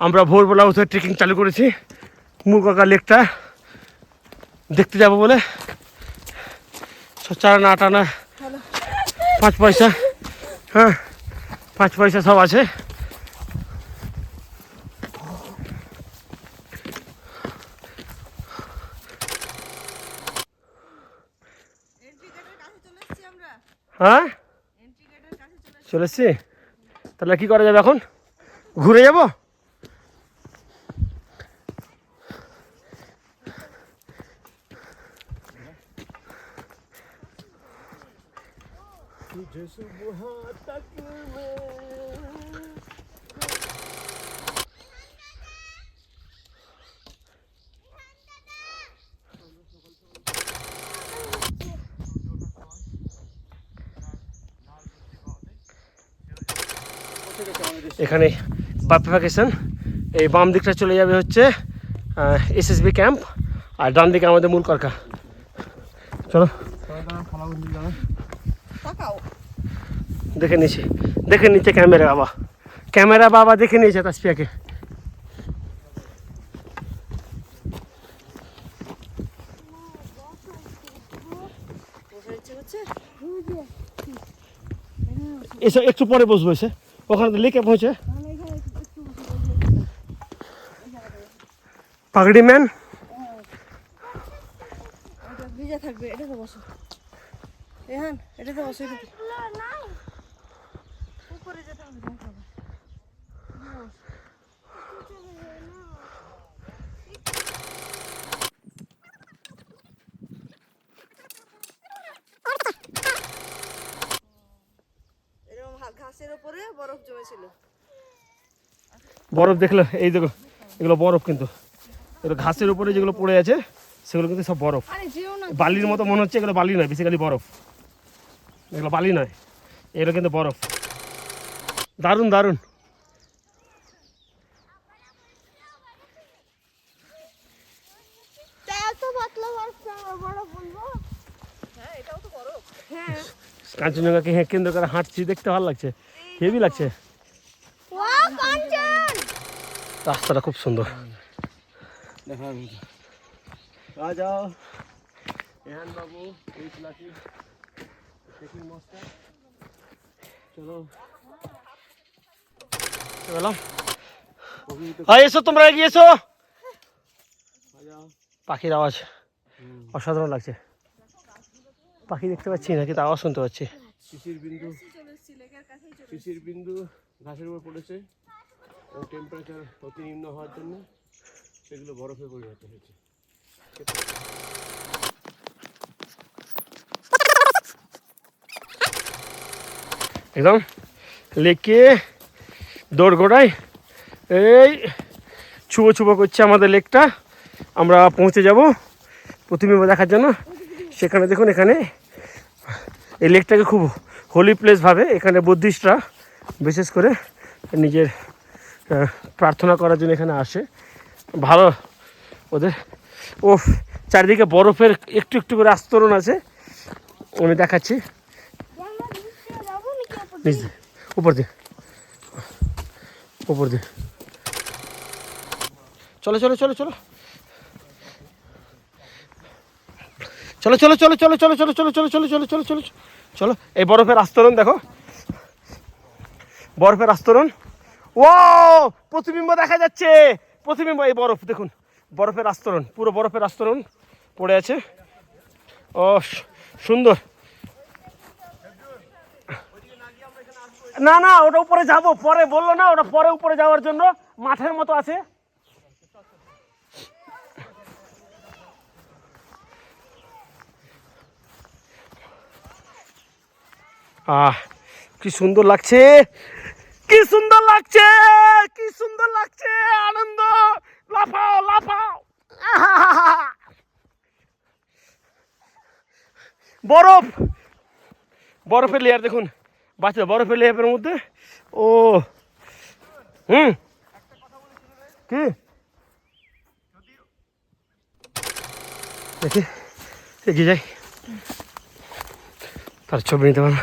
আমরা ভোরবেলা উঠে ট্রেকিং চালু করেছি মুরকাকা লেকটা দেখতে যাব বলে। চার আনা 8 আনা 5 পয়সা, হ্যাঁ 5 পয়সা সব আছে। হ্যাঁ চলে এসছি, তাহলে কি করা যাবে এখন? ঘুরে যাব? এখানে বাপ্পাকেশন, এই বাম দিকটা চলে যাবে হচ্ছে এসএসবি ক্যাম্প, আর ডান দিকে আমাদের মূল কারকা। চলো দেখে নিচ্ছে ক্যামেরা বাবা দেখে নিয়েছে তাসফিয়াকে। এসে একটু পরে বসবো, এসে ওখানে তো লেকে পৌঁছে পাগড়ি ম্যান থাকবে। এটাতে বসো, রেহান এটাতে বসো। উপরে যেতে হবে। ঘাসের উপরে বরফ জমেছিল। বরফ দেখলে এই দেখো, এগুলো বরফ, কিন্তু এগুলো ঘাসের উপরে যেগুলো পড়ে আছে সেগুলো কিন্তু সব বরফ। বালির মতো মনে হচ্ছে, এগুলো বালি নয়, বেসিক্যালি বরফ। এগুলো বালি নয়, এগুলো কিন্তু বরফ। দারুণ দারুণ। কাঞ্চনজঙ্ঘাকে কেন্দ্র করে হাঁটছি, দেখতে ভালো লাগছে, হেভি লাগছে। রাস্তাটা খুব সুন্দর। এসো তোমরা, এগিয়ে এসো। পাখির আওয়াজ অসাধারণ লাগছে। পাখি দেখতে পাচ্ছি না, কিন্তু আওয়াজ শুনতে পাচ্ছি। শিশির বিন্দু ঘাসের উপর পড়েছে, টেম্পারেচার অতি নিম্ন হওয়ার জন্য সেগুলো বরফে পরিণত হয়েছে। একদম লেকে দোরগোড়ায় এই ছুবো করছে আমাদের লেকটা। আমরা পৌঁছে যাব প্রতিবিম্ব দেখার জন্য। সেখানে দেখুন, এখানে এই লেকটাকে খুব হোলি প্লেস ভাবে। এখানে বুদ্ধিস্টরা বিশেষ করে নিজের প্রার্থনা করার জন্য এখানে আসে। ভালো ওদের। ও চারিদিকে বরফের একটু একটু করে আস্তরণ আছে, আমি দেখাচ্ছি। উপর দিয়ে চলো চলো চলো চলো চলো চলো চলো চলো চলো চলো চলো চলো চলো চলো চলো চলো চলো। এই বরফের আস্তরণ দেখো, বরফের আস্তরণ। ও প্রতিবিম্ব দেখা যাচ্ছে, প্রতিবিম্ব। এই বরফ দেখুন, বরফের আস্তরণ, পুরো বরফের আস্তরণ পড়ে আছে। ও সুন্দর। না না, ওটা উপরে যাবো পরে, বললো না ওটা পরে উপরে যাওয়ার জন্য মাঠের মতো আছে। কি সুন্দর লাগছে, কি সুন্দর লাগছে, কি সুন্দর লাগছে। আনন্দ, লাফাও লাফাও। বরফ, বরফের লেয়ার দেখুন বাচ্চা, বরফের লেয়ারের মধ্যে। ও কি দেখি এগিয়ে যাই, তার ছবি নিতে পারো।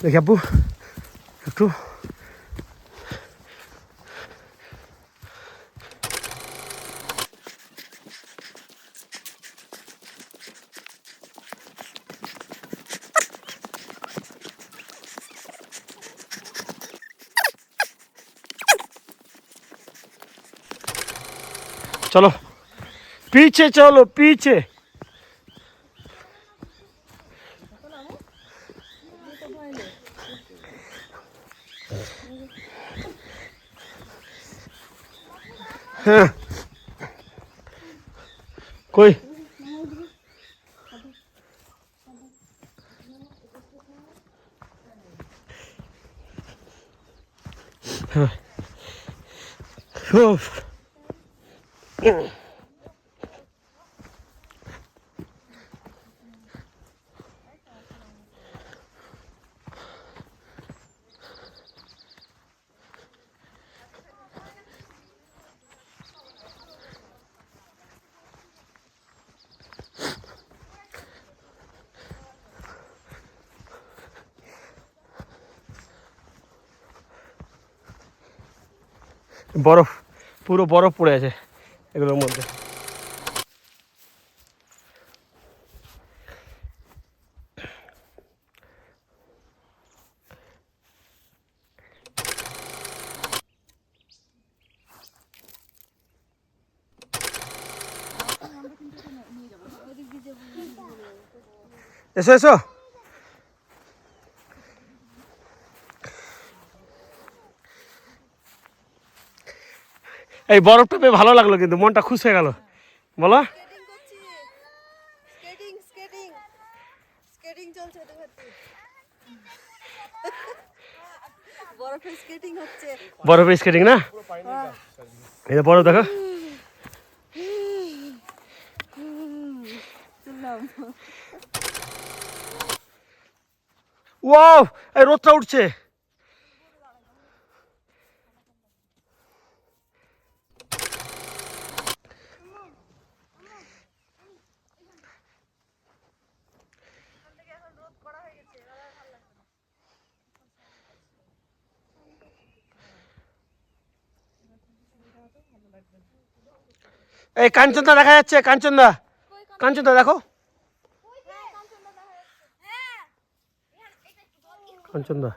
দেখি আপু একটু चलो पीछे चलो पीछे हाँ कोई हाँ उफ। বরফ পুরো বরফ পড়ে আছে এগুলোর মধ্যে এসো এসো এই বরফটা পেয়ে ভালো লাগলো কিন্তু মনটা খুশ হয়ে গেল বলো স্কেটিং করছি স্কেটিং স্কেটিং স্কেটিং চলছে তো ভাতি বরফে স্কেটিং হচ্ছে বরফে স্কেটিং না এই যে বরফ দেখো চললাম ওয়াও এই রোদটা উঠছে এই কাঞ্চনদা দেখা যাচ্ছে কাঞ্চনদা কাঞ্চনদা দেখো কাঞ্চনদা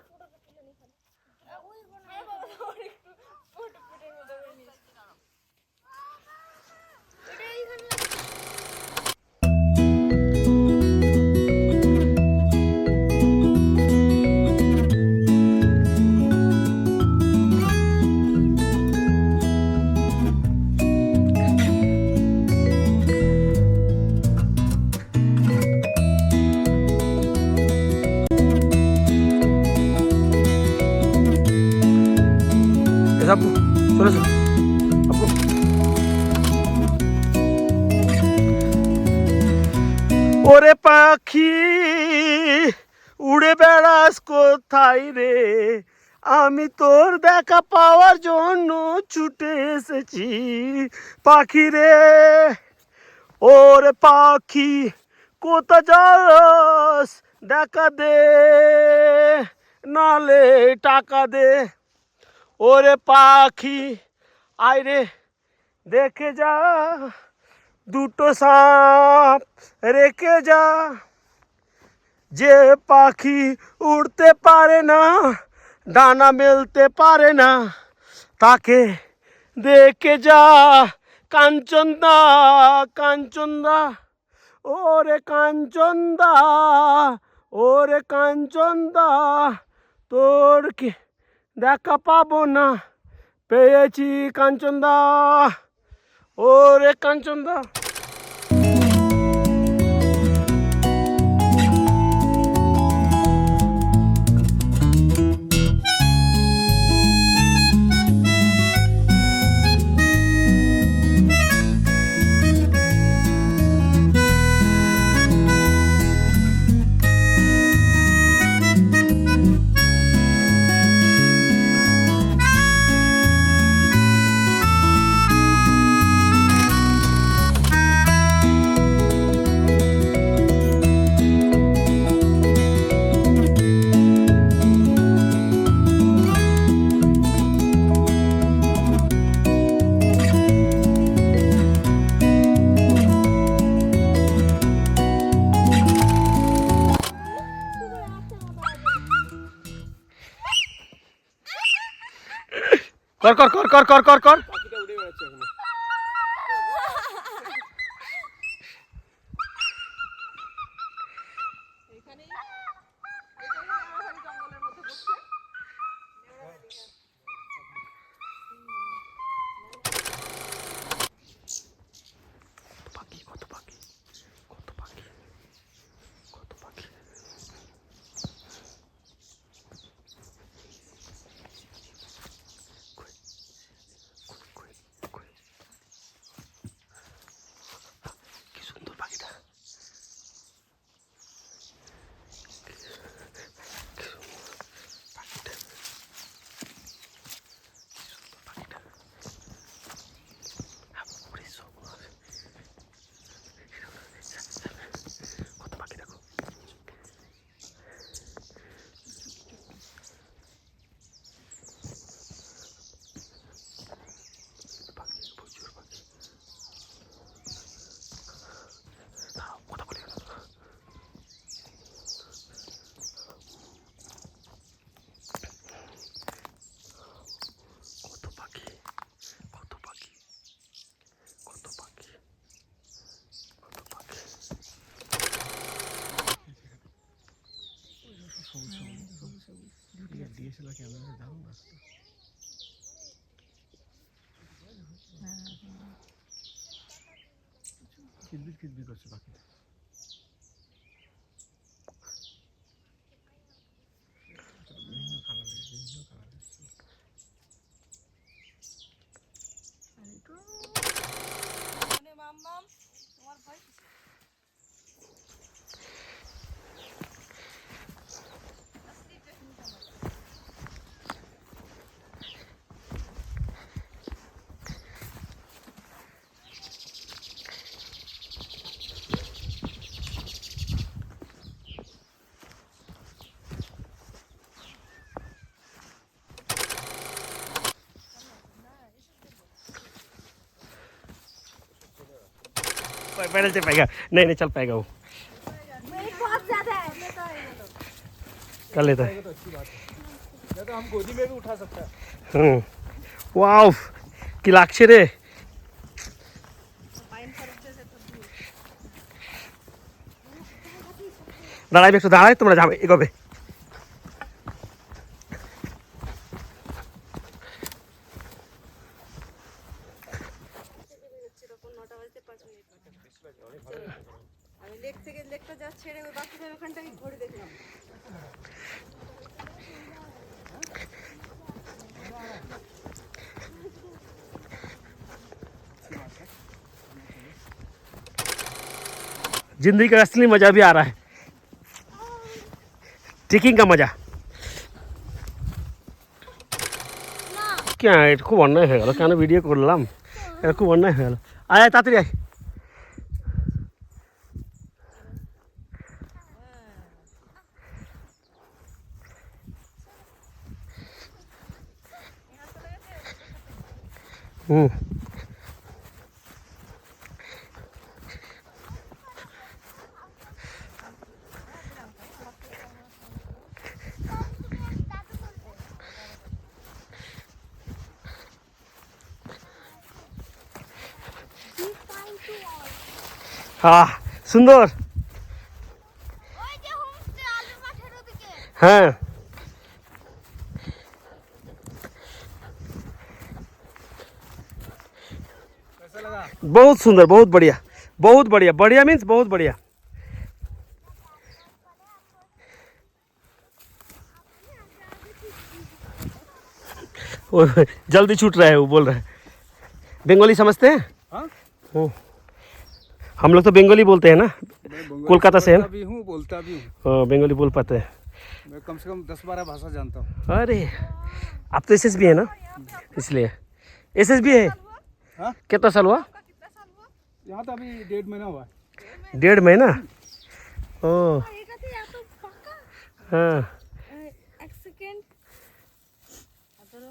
আপু চলে এসো আপু ওরে পাখি উড়ে বেড়াস কোথায় রে আমি তোর দেখা পাওয়ার জন্য ছুটে এসেছি পাখি রে ওরে পাখি কোথা যাস দেখা দে নালে টাকা দে ওরে পাখি আয় রে দেখে যা দুটো সাপ রেখে যা যে পাখি উড়তে পারে না ডানা মেলতে পারে না তাকে দেখে যা কাঞ্চনদা কাঞ্চনদা ওরে কাঞ্চনদা ওরে কাঞ্চনদা তোর কি দেখা পাবো না পেয়েছি কাঞ্চনদা ওরে কাঞ্চনদা কর কর কর কর কর কর কর পাখিটা উড়ে বেড়াচ্ছে এখন। এখানেই এটা হলো নেওয়াবাড়ি জঙ্গলের মধ্যে পড়ছে। পাখি কত পাখি কত পাখি কত পাখি কি সুন্দর পাখিটা কত পাখি দেখো পাখি প্রচুর পাখি দাঁড়াও কথা বলি না কত পাখি কত পাখি কত পাখি কত পাখি ডিএসএলআর ক্যামেরা দারুণ আসতো কিলবিল কিলবিল করছে পাখিটা বিভিন্ন কালারের মানে মাম্মাম তোমার ভয় কিসের? আজকে এটা শুনতে আমার। पैदल से पाएगा नहीं नहीं चल पाएगा वो बहुत ज्यादा है मैं तो ये तो कर लेता है तो अच्छी बात है, या तो हम गोदी में भी उठा सकते हैं। वाव কি লাগছে রে पाइन फरक से तो दूर দাঁড়াইবে একটু দাঁড়াই তোমরা যাবে এগোবে এরকম 9টা বাজতে 5 মিনিট আমি লেক থেকে লেকটা যা ছেড়ে ওই বাকিটা ওখানটাই ঘুরে দেখলাম जिंदगी का असली मजा भी आ रहा है ट्रेकिंग का मजा क्या এটা খুব অন্যায় হয়ে গেল কেন ভিডিও করলাম এটা খুব অন্যায় হয়ে গেল আয় তাড়াতাড়ি আয় হুম হ্যাঁ সুন্দর হ্যাঁ कैसा लगा? बहुत सुंदर बहुत बढ़िया बढ़िया मीन्स बहुत बढ़िया वो जल्दी छूट रहा है वो बोल रहा है बंगाली समझते हैं हाँ? हम्म। हम लोग तो बंगाली बोलते हैं ना मैं बंगाली कोलकाता से है ना? भी हूँ, बोलता भी हूँ। हाँ, बंगाली बोल पाते हैं मैं कम से कम 10-12 भाषा जानता हूँ। अरे आप तो एसएसबी है ना इसलिए एसएसबी है हाँ? कितना साल हुआ कितना साल हुआ यहाँ तो अभी 1.5 महीना हुआ है। 1.5 महीना ओ এটা তো এত পাকা हाँ এক সেকেন্ড ধরো